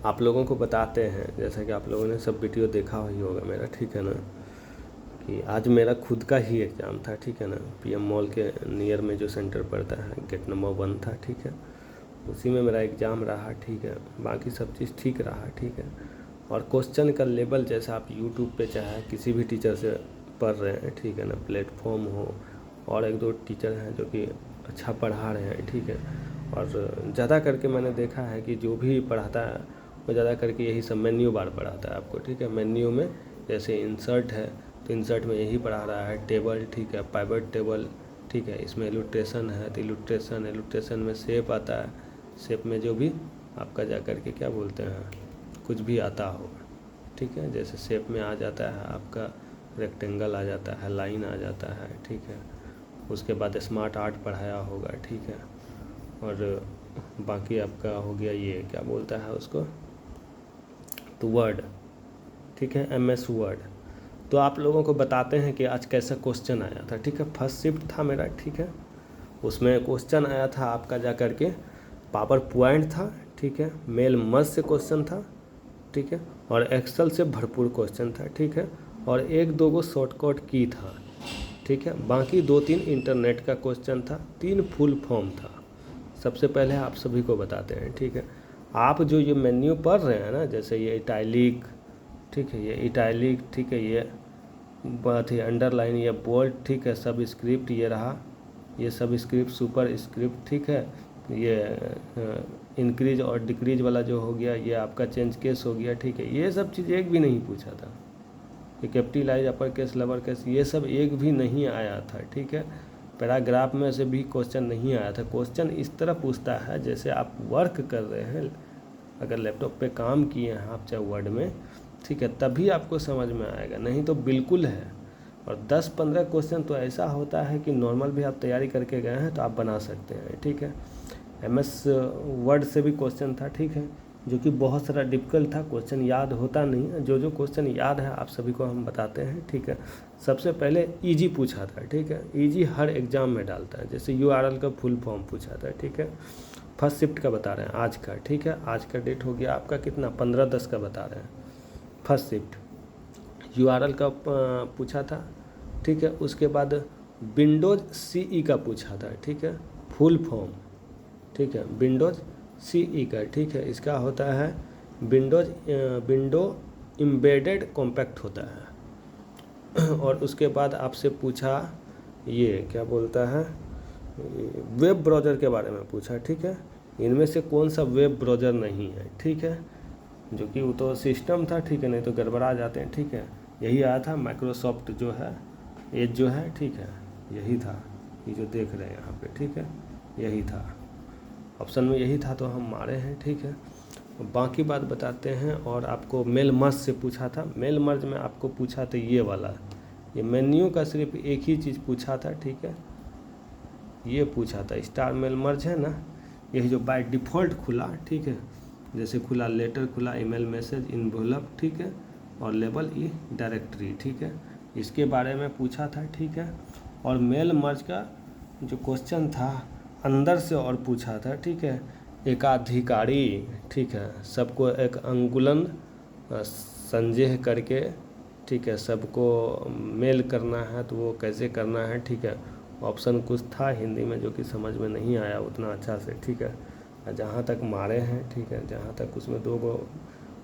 आप लोगों को बताते हैं, जैसा कि आप लोगों ने सब वीडियो देखा ही होगा मेरा, ठीक है ना, कि आज मेरा खुद का ही एग्ज़ाम था, ठीक है ना। पीएम मॉल के नियर में जो सेंटर पड़ता है, गेट नंबर 1 था, ठीक है, उसी में मेरा एग्ज़ाम रहा, ठीक है। बाकी सब चीज़ ठीक रहा, ठीक है। और क्वेश्चन का लेवल, जैसा आप यूट्यूब पे चाहे किसी भी टीचर से पढ़ रहे हैं, ठीक है ना, प्लेटफॉर्म हो, और एक दो टीचर हैं जो कि अच्छा पढ़ा रहे हैं, ठीक है। और ज़्यादा करके मैंने देखा है कि जो भी पढ़ाता है वो ज़्यादा करके यही सब मेन्यू बार पढ़ाता है आपको, ठीक है। मेन्यू में जैसे इंसर्ट है तो इंसर्ट में यही पढ़ा रहा है, टेबल, ठीक है, पाइवट टेबल, ठीक है। इसमें इलुस्ट्रेशन है तो इलुस्ट्रेशन में शेप आता है, शेप में जो भी आपका जा कर के क्या बोलते हैं, कुछ भी आता होगा, ठीक है। जैसे शेप में आ जाता है आपका रेक्टेंगल आ जाता है, लाइन आ जाता है, ठीक है। उसके बाद स्मार्ट आर्ट पढ़ाया होगा, ठीक है। और बाकी आपका हो गया ये क्या बोलता है उसको, तो वर्ड, ठीक है, MS वर्ड। तो आप लोगों को बताते हैं कि आज कैसा क्वेश्चन आया था, ठीक है। फर्स्ट शिफ्ट था मेरा, ठीक है। उसमें क्वेश्चन आया था आपका जा कर के पावर पॉइंट था, ठीक है। मेल मर्ज से क्वेश्चन था, ठीक है। और एक्सेल से भरपूर क्वेश्चन था, ठीक है। और एक दो गो शॉर्टकट की था, ठीक है। बाकी 2-3 इंटरनेट का क्वेश्चन था, 3 फुल फॉर्म था। सबसे पहले आप सभी को बताते हैं, ठीक है। आप जो ये मेन्यू पढ़ रहे हैं ना, जैसे ये इटैलिक, ठीक है, ये इटैलिक, ठीक है, ये बात है अंडरलाइन, ये बोल्ड, ठीक है, सब स्क्रिप्ट ये रहा, ये सब स्क्रिप्ट, सुपर स्क्रिप्ट, ठीक है। ये इंक्रीज और डिक्रीज वाला जो हो गया ये आपका चेंज केस हो गया, ठीक है। ये सब चीज़ एक भी नहीं पूछा था, ये capitalise, upper case, lower case, ये सब एक भी नहीं आया था, ठीक है। पैराग्राफ में से भी क्वेश्चन नहीं आया था। क्वेश्चन इस तरह पूछता है जैसे आप वर्क कर रहे हैं, अगर लैपटॉप पे काम किए हैं आप चाहे वर्ड में, ठीक है, तभी आपको समझ में आएगा, नहीं तो बिल्कुल है। और 10-15 क्वेश्चन तो ऐसा होता है कि नॉर्मल भी आप तैयारी करके गए हैं तो आप बना सकते हैं, ठीक है। MS वर्ड से भी क्वेश्चन था, ठीक है, जो कि बहुत सारा डिफिकल्ट था, क्वेश्चन याद होता नहीं है। जो जो क्वेश्चन याद है आप सभी को हम बताते हैं, ठीक है। सबसे पहले इजी पूछा था, ठीक है, इजी हर एग्ज़ाम में डालता है। जैसे URL का फुल फॉर्म पूछा था, ठीक है। फर्स्ट शिफ्ट का बता रहे हैं आज का, ठीक है। आज का डेट हो गया आपका कितना, 15/10 का बता रहे हैं फर्स्ट शिफ्ट। URL का पूछा था, ठीक है। उसके बाद विंडोज़ CE का पूछा था, ठीक है, फुल फॉर्म, ठीक है, विंडोज़ CE का, ठीक है। इसका होता है विंडो एम्बेडेड कॉम्पैक्ट होता है। और उसके बाद आपसे पूछा ये क्या बोलता है, वेब ब्राउज़र के बारे में पूछा, ठीक है। इनमें से कौन सा वेब ब्राउज़र नहीं है, ठीक है, जो कि वो तो सिस्टम था, ठीक है, नहीं तो गड़बड़ा जाते हैं, ठीक है। यही आया था माइक्रोसॉफ्ट जो है, एज जो है, ठीक है, यही था, ये जो देख रहे हैं यहाँ पे, ठीक है, यही था ऑप्शन में, यही था, तो हम मारे हैं, ठीक है। बाकी बात बताते हैं। और आपको मेल मर्ज से पूछा था, मेल मर्ज में आपको पूछा था ये वाला, ये मेन्यू का सिर्फ एक ही चीज़ पूछा था, ठीक है, ये पूछा था स्टार मेल मर्ज है ना, यही जो बाय डिफ़ॉल्ट खुला, ठीक है, जैसे खुला लेटर, खुला ईमेल मैसेज, इन्वोलप, ठीक है, और लेबल ई डायरेक्टरी, ठीक है, इसके बारे में पूछा था, ठीक है। और मेल मर्ज का जो क्वेश्चन था अंदर से और पूछा था, ठीक है, एकाधिकारी, ठीक है, सबको एक अंगुलन संदेह करके, ठीक है, सबको मेल करना है तो वो कैसे करना है, ठीक है। ऑप्शन कुछ था हिंदी में जो कि समझ में नहीं आया उतना अच्छा से, ठीक है। जहाँ तक मारे हैं, ठीक है, जहाँ तक उसमें 2 गो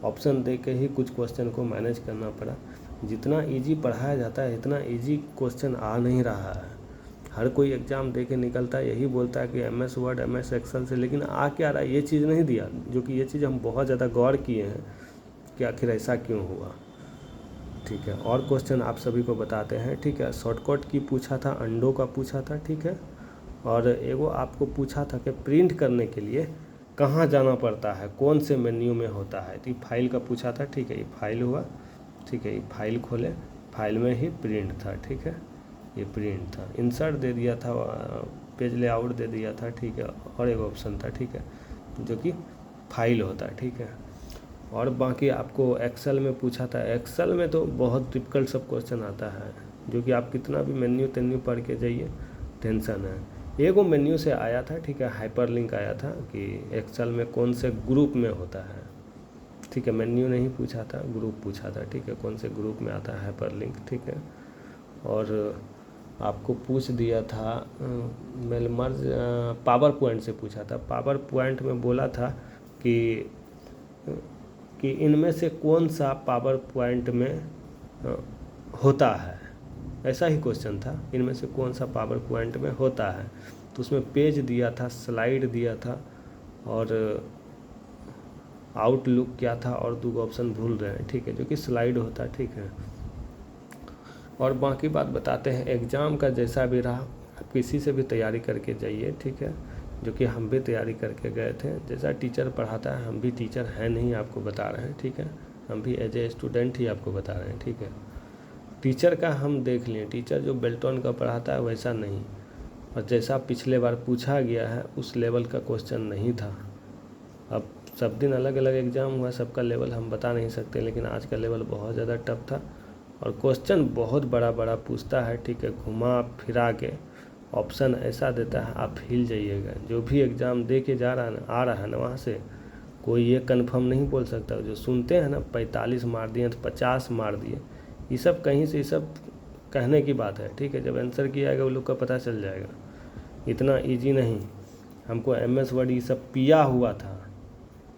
ऑप्शन दे के ही कुछ क्वेश्चन को मैनेज करना पड़ा। जितना इजी पढ़ाया जाता है इतना इजी क्वेश्चन आ नहीं रहा है। हर कोई एग्ज़ाम दे के निकलता है, यही बोलता है कि MS वर्ड, MS एक्सेल से, लेकिन आ क्या रहा है ये चीज़ नहीं दिया, जो कि ये चीज़ हम बहुत ज़्यादा गौर किए हैं कि आखिर ऐसा क्यों हुआ, ठीक है। और क्वेश्चन आप सभी को बताते हैं, ठीक है। शॉर्टकट की पूछा था, अंडो का पूछा था, ठीक है। और एगो आपको पूछा था कि प्रिंट करने के लिए कहाँ जाना पड़ता है, कौन से मेन्यू में होता है, तो ये फाइल का पूछा था, ठीक है। ये फाइल हुआ, ठीक है, ये फाइल खोले, फाइल में ही प्रिंट था, ठीक है, ये प्रिंट था। इंसर्ट दे दिया था, पेज लेआउट दे दिया था, ठीक है। और एक ऑप्शन था, ठीक है, जो कि फाइल होता है, ठीक है। और बाकी आपको एक्सेल में पूछा था। एक्सेल में तो बहुत डिफिकल्ट सब क्वेश्चन आता है, जो कि आप कितना भी मेन्यू पढ़ के जाइए, टेंशन है। एगो मेन्यू से आया था, ठीक है, हाइपरलिंक आया था कि एक्सेल में कौन से ग्रुप में होता है, ठीक है, मेन्यू नहीं पूछा था, ग्रुप पूछा था, ठीक है, कौन से ग्रुप में आता है हाइपरलिंक, ठीक है। और आपको पूछ दिया था मेलमर्ज पावर पॉइंट से पूछा था। पावर पॉइंट में बोला था कि इनमें से कौन सा पावर पॉइंट में होता है, ऐसा ही क्वेश्चन था, इनमें से कौन सा पावर पॉइंट में होता है। तो उसमें पेज दिया था, स्लाइड दिया था, और आउटलुक क्या था, और 2 ऑप्शन भूल रहे हैं, ठीक है, जो कि स्लाइड होता है, ठीक है। और बाकी बात बताते हैं, एग्ज़ाम का जैसा भी रहा आप किसी से भी तैयारी करके जाइए, ठीक है, जो कि हम भी तैयारी करके गए थे। जैसा टीचर पढ़ाता है, हम भी टीचर हैं नहीं, आपको बता रहे हैं, ठीक है, हम भी एज ए स्टूडेंट ही आपको बता रहे हैं, ठीक है। टीचर का हम देख लें, टीचर जो बेल्टॉन का पढ़ाता है वैसा नहीं, और जैसा पिछले बार पूछा गया है उस लेवल का क्वेश्चन नहीं था। अब सब दिन अलग अलग एग्ज़ाम हुआ, सबका लेवल हम बता नहीं सकते, लेकिन आज का लेवल बहुत ज़्यादा टफ था, और क्वेश्चन बहुत बड़ा बड़ा पूछता है, ठीक है, घुमा फिरा के ऑप्शन ऐसा देता है, आप हिल जाइएगा। जो भी एग्ज़ाम दे के आ रहा है ना, वहाँ से कोई ये कंफर्म नहीं बोल सकता। जो सुनते हैं ना 45 मार दिए तो 50 मार दिए, ये सब कहीं से, ये सब कहने की बात है, ठीक है। जब आंसर किया जाएगा वो लोग का पता चल जाएगा, इतना ईजी नहीं। हमको MS वर्ड ये सब पिया हुआ था,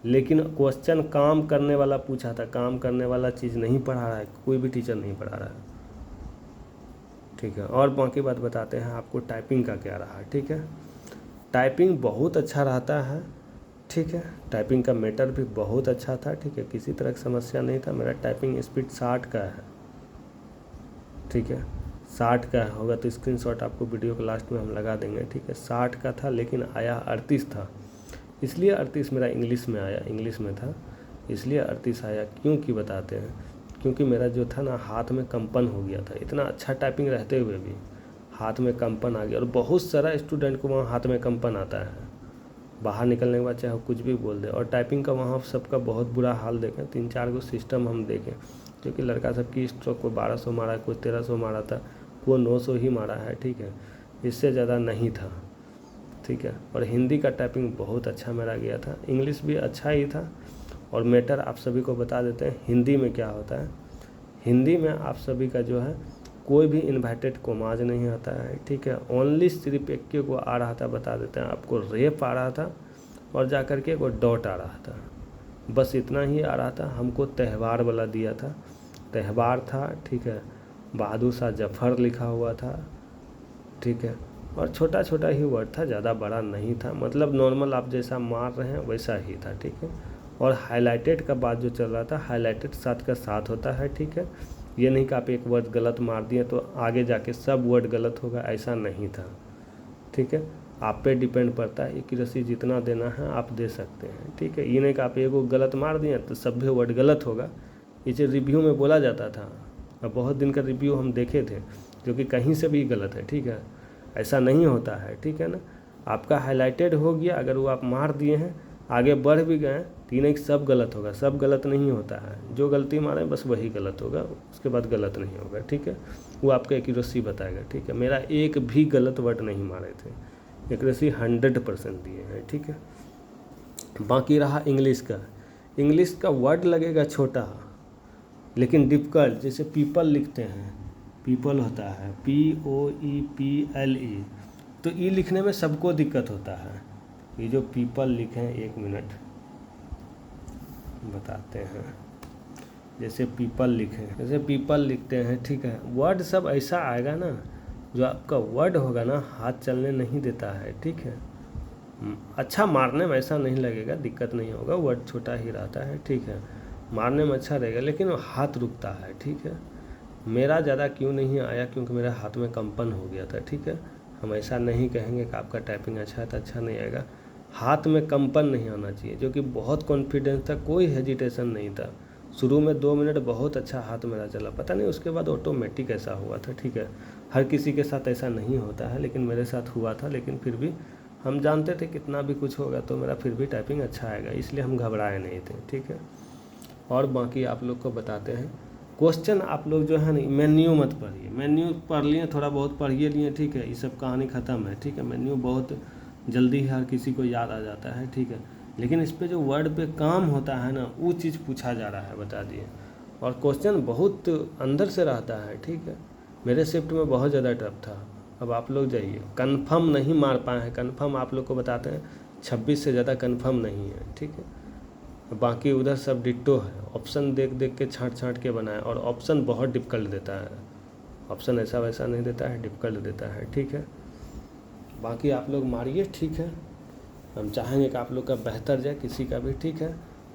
लेकिन क्वेश्चन काम करने वाला पूछा था, काम करने वाला चीज़ नहीं पढ़ा रहा है, कोई भी टीचर नहीं पढ़ा रहा है, ठीक है। और बाकी बात बताते हैं आपको टाइपिंग का क्या रहा, ठीक है। टाइपिंग बहुत अच्छा रहता है, ठीक है, टाइपिंग का मैटर भी बहुत अच्छा था, ठीक है, किसी तरह की समस्या नहीं था। मेरा टाइपिंग स्पीड 60 का है, ठीक है, 60 का होगा तो स्क्रीनशॉट आपको वीडियो के लास्ट में हम लगा देंगे, ठीक है। 60 का था, लेकिन आया 38 था, इसलिए 38 मेरा इंग्लिश में आया, इंग्लिश में था इसलिए 38 आया। क्योंकि बताते हैं, क्योंकि मेरा जो था ना हाथ में कंपन हो गया था, इतना अच्छा टाइपिंग रहते हुए भी हाथ में कंपन आ गया। और बहुत सारा स्टूडेंट को वहाँ हाथ में कंपन आता है, बाहर निकलने के बाद चाहे कुछ भी बोल दे। और टाइपिंग का वहाँ सबका बहुत बुरा हाल देखें, 3-4 को सिस्टम हम देखें, क्योंकि लड़का सब की स्ट्रोक को 1200 मारा, कोई 1300 मारा था, कोई 900 ही मारा है, ठीक है, इससे ज़्यादा नहीं था, ठीक है। और हिंदी का टाइपिंग बहुत अच्छा मेरा गया था, इंग्लिश भी अच्छा ही था। और मैटर आप सभी को बता देते हैं हिंदी में क्या होता है। हिंदी में आप सभी का जो है कोई भी इन्वर्टेड कॉमाज नहीं आता है, ठीक है। ओनली सिर्फ एक को आ रहा था, बता देते हैं आपको, रेप आ रहा था और जा कर के वो डॉट आ रहा था, बस इतना ही आ रहा था। हमको त्यौहार वाला दिया था, त्यौहार था, ठीक है, बहादुर शाह जफ़र लिखा हुआ था, ठीक है, और छोटा छोटा ही वर्ड था, ज़्यादा बड़ा नहीं था, मतलब नॉर्मल आप जैसा मार रहे हैं वैसा ही था, ठीक है। और हाईलाइटेड का बात जो चल रहा था, हाईलाइटेड साथ का साथ होता है, ठीक है। ये नहीं कि आप एक वर्ड गलत मार दिए तो आगे जाके सब वर्ड गलत होगा, ऐसा नहीं था, ठीक है। आप पे डिपेंड पड़ता है, एक्यूरेसी जितना देना है आप दे सकते हैं, ठीक है। ये नहीं कि आप एगो गलत मार दिए तो सभी वर्ड गलत होगा, इसे रिव्यू में बोला जाता था, और बहुत दिन का रिव्यू हम देखे थे जो कि कहीं से भी गलत है, ठीक है, ऐसा नहीं होता है, ठीक है ना। आपका हाईलाइटेड हो गया, अगर वो आप मार दिए हैं आगे बढ़ भी गए तो ये नहीं कि सब गलत होगा, सब गलत नहीं होता है, जो गलती मारे बस वही गलत होगा, उसके बाद गलत नहीं होगा, ठीक है। वो आपका एक्यूरेसी बताएगा, ठीक है। मेरा एक भी गलत वर्ड नहीं मारे थे, एक्यूरेसी 100% दिए हैं, ठीक है। बाकी रहा इंग्लिश का, इंग्लिश का वर्ड लगेगा छोटा लेकिन डिफ़िकल्ट, जैसे पीपल लिखते हैं, पीपल होता है POEPLE, तो ई लिखने में सबको दिक्कत होता है। ये जो पीपल लिखे हैं, 1 मिनट बताते हैं, जैसे पीपल लिखे, जैसे पीपल लिखते हैं, ठीक है, वर्ड सब ऐसा आएगा ना, जो आपका वर्ड होगा ना हाथ चलने नहीं देता है, ठीक है। अच्छा मारने में ऐसा नहीं लगेगा, दिक्कत नहीं होगा, वर्ड छोटा ही रहता है, ठीक है, मारने में अच्छा रहेगा, लेकिन हाथ रुकता है, ठीक है। मेरा ज़्यादा क्यों नहीं आया, क्योंकि मेरे हाथ में कंपन हो गया था, ठीक है। हम ऐसा नहीं कहेंगे कि आपका टाइपिंग अच्छा है तो अच्छा नहीं आएगा, हाथ में कंपन नहीं आना चाहिए, जो कि बहुत कॉन्फिडेंस था, कोई हेजिटेशन नहीं था। शुरू में 2 मिनट बहुत अच्छा हाथ मेरा चला, पता नहीं उसके बाद ऑटोमेटिक ऐसा हुआ था, ठीक है। हर किसी के साथ ऐसा नहीं होता है, लेकिन मेरे साथ हुआ था, लेकिन फिर भी हम जानते थे कितना भी कुछ होगा तो मेरा फिर भी टाइपिंग अच्छा आएगा, इसलिए हम घबराए नहीं थे, ठीक है। और बाकी आप लोग को बताते हैं, क्वेश्चन आप लोग जो है ना मेन्यू मत पढ़िए, मेन्यू पढ़ लिए थोड़ा बहुत पढ़िए लिए, ठीक है, ये सब कहानी ख़त्म है, ठीक है। मेन्यू बहुत जल्दी हर किसी को याद आ जाता है, ठीक है, लेकिन इस पे जो वर्ड पे काम होता है ना, वो चीज़ पूछा जा रहा है, बता दिए। और क्वेश्चन बहुत अंदर से रहता है, ठीक है। मेरे शिफ्ट में बहुत ज़्यादा टफ था। अब आप लोग जाइए, कंफर्म नहीं मार पाए हैं, कंफर्म आप लोग को बताते हैं 26 से ज़्यादा कंफर्म नहीं है, ठीक है। बाकी उधर सब डिट्टो है, ऑप्शन देख देख के छाँट के बनाए, और ऑप्शन बहुत डिफ़िकल्ट देता है, ऑप्शन ऐसा वैसा नहीं देता है, डिफ़िकल्ट देता है, ठीक है। बाकी आप लोग मारिए, ठीक है। हम चाहेंगे कि आप लोग का बेहतर जाए, किसी का भी, ठीक है।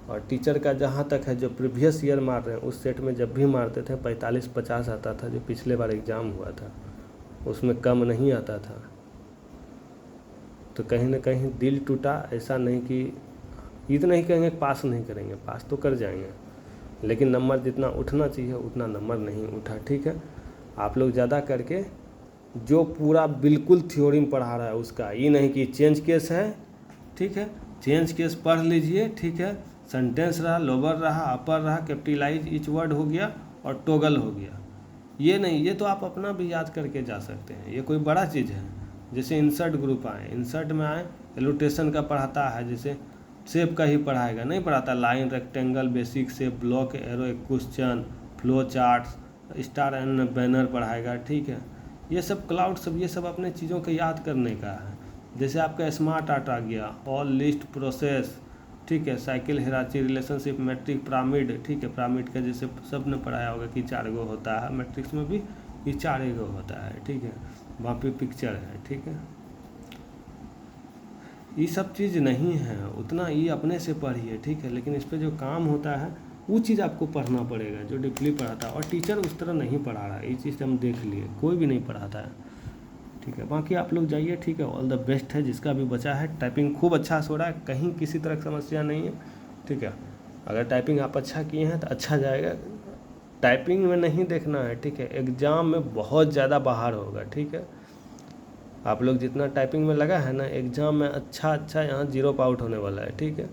और टीचर का जहाँ तक है, जो प्रीवियस ईयर मार रहे हैं, उस सेट में जब भी मारते थे 45-50 आता था, जो पिछले बार एग्ज़ाम हुआ था उसमें कम नहीं आता था। तो कहीं ना कहीं दिल टूटा, ऐसा नहीं कि इतना ही कहेंगे पास नहीं करेंगे, पास तो कर जाएंगे, लेकिन नंबर जितना उठना चाहिए उतना नंबर नहीं उठा, ठीक है। आप लोग ज़्यादा करके जो पूरा बिल्कुल थ्योरी में पढ़ा रहा है उसका, ये नहीं कि चेंज केस है, ठीक है, चेंज केस पढ़ लीजिए, ठीक है। सेंटेंस रहा, लोअर रहा, अपर रहा, कैपिटलाइज ईच वर्ड हो गया और टोगल हो गया, ये नहीं, ये तो आप अपना भी याद करके जा सकते हैं, ये कोई बड़ा चीज़ है। जैसे इंसर्ट ग्रुप आए, इंसर्ट में आए, एलोटेशन का पढ़ाता है, जैसे शेप का ही पढ़ाएगा, नहीं पढ़ाता line, rectangle, basic shape, block, arrow, question, flow charts, star and banner पढ़ाएगा, ठीक है। ये सब क्लाउड सब, ये सब अपने चीज़ों को याद करने का है। जैसे आपका स्मार्ट आर्ट आ गया, ऑल, लिस्ट, प्रोसेस, ठीक है, साइकिल, हिराची, रिलेशनशिप, मैट्रिक, पिरामिड, ठीक है। पिरामिड का जैसे सब ने पढ़ाया होगा कि 4 गो होता है, मैट्रिक्स में भी ये 4 गो होता है, ठीक है। वहाँ पे पिक्चर है, ठीक है। ये सब चीज़ नहीं है उतना, ये अपने से पढ़िए, ठीक है। लेकिन इस पर जो काम होता है वो चीज़ आपको पढ़ना पड़ेगा, जो डीपली पढ़ाता है। और टीचर उस तरह नहीं पढ़ा रहा है, ये चीज़ हम देख लिए, कोई भी नहीं पढ़ाता है, ठीक है। बाकी आप लोग जाइए, ठीक है। ऑल द बेस्ट है जिसका भी बचा है। टाइपिंग खूब अच्छा हो रहा है, कहीं किसी तरह की समस्या नहीं है, ठीक है। अगर टाइपिंग आप अच्छा किए हैं तो अच्छा जाएगा, टाइपिंग में नहीं देखना है, ठीक है। एग्ज़ाम में बहुत ज़्यादा बाहर होगा, ठीक है। आप लोग जितना टाइपिंग में लगा है ना, एग्ज़ाम में अच्छा यहाँ 0 आउट होने वाला है, ठीक है।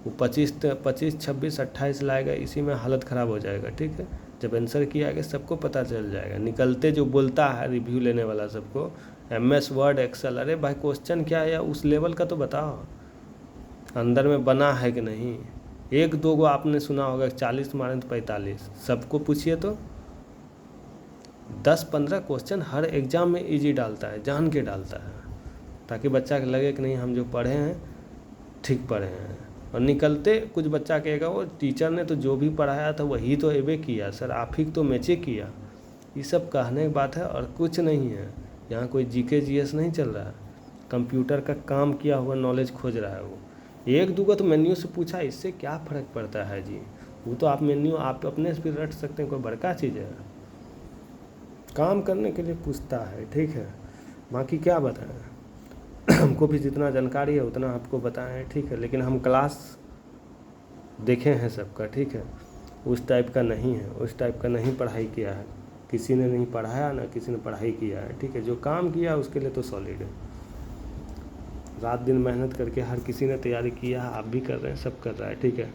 वो 25, 26, 28 लाएगा, इसी में हालत ख़राब हो जाएगा, ठीक है। जब आंसर किया आगे सबको पता चल जाएगा, निकलते जो बोलता है रिव्यू लेने वाला सबको, MS वर्ड, एक्सेल, अरे भाई क्वेश्चन क्या है या उस लेवल का तो बताओ, अंदर में बना है कि नहीं। 1-2 गो आपने सुना होगा 40 मारे तो 45, सबको पूछिए तो 10-15 क्वेश्चन हर एग्ज़ाम में इजी डालता है, जान के डालता है, ताकि बच्चा के लगे कि नहीं हम जो पढ़े हैं ठीक पढ़े हैं। और निकलते कुछ बच्चा कहेगा वो टीचर ने तो जो भी पढ़ाया था वही तो एबे किया सर, आप ही तो मैचे किया। ये सब कहने की बात है और कुछ नहीं है। यहाँ कोई GK GS नहीं चल रहा है, कंप्यूटर का काम किया हुआ नॉलेज खोज रहा है वो। 1-2 को तो मेन्यू से पूछा, इससे क्या फ़र्क पड़ता है जी, वो तो आप मेन्यू आप अपने से भी रट सकते हैं, कोई बड़का चीज़ है, काम करने के लिए पूछता है, ठीक है। बाकी क्या बताएं, हमको भी जितना जानकारी है उतना आपको बताएं, ठीक है। लेकिन हम क्लास देखे हैं सबका, ठीक है। उस टाइप का नहीं है, उस टाइप का नहीं पढ़ाई किया है, किसी ने नहीं पढ़ाया ना किसी ने पढ़ाई किया है, ठीक है। जो काम किया उसके लिए तो सॉलिड है, रात दिन मेहनत करके हर किसी ने तैयारी किया है, आप भी कर रहे हैं, सब कर रहा है, ठीक है।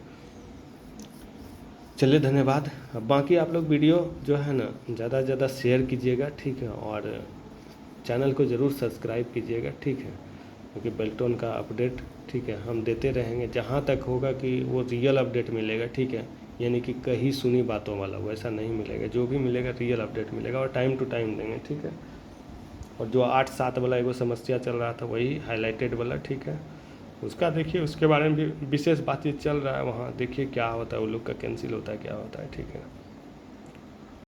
चलिए धन्यवाद। अब बाकी आप लोग वीडियो जो है ना ज़्यादा से ज़्यादा शेयर कीजिएगा, ठीक है। और चैनल को ज़रूर सब्सक्राइब कीजिएगा, ठीक है, क्योंकि बेल्टोन का अपडेट, ठीक है, हम देते रहेंगे जहाँ तक होगा कि वो रियल अपडेट मिलेगा, ठीक है। यानी कि कहीं सुनी बातों वाला वैसा नहीं मिलेगा, जो भी मिलेगा रियल अपडेट मिलेगा, और टाइम टू टाइम देंगे, ठीक है। और जो 8-7 वाला एगो समस्या चल रहा था वही हाईलाइटेड वाला, ठीक है, उसका देखिए, उसके बारे में भी विशेष बातचीत चल रहा है वहाँ, देखिए क्या होता है, वो लोग का कैंसिल होता है क्या होता है, ठीक है।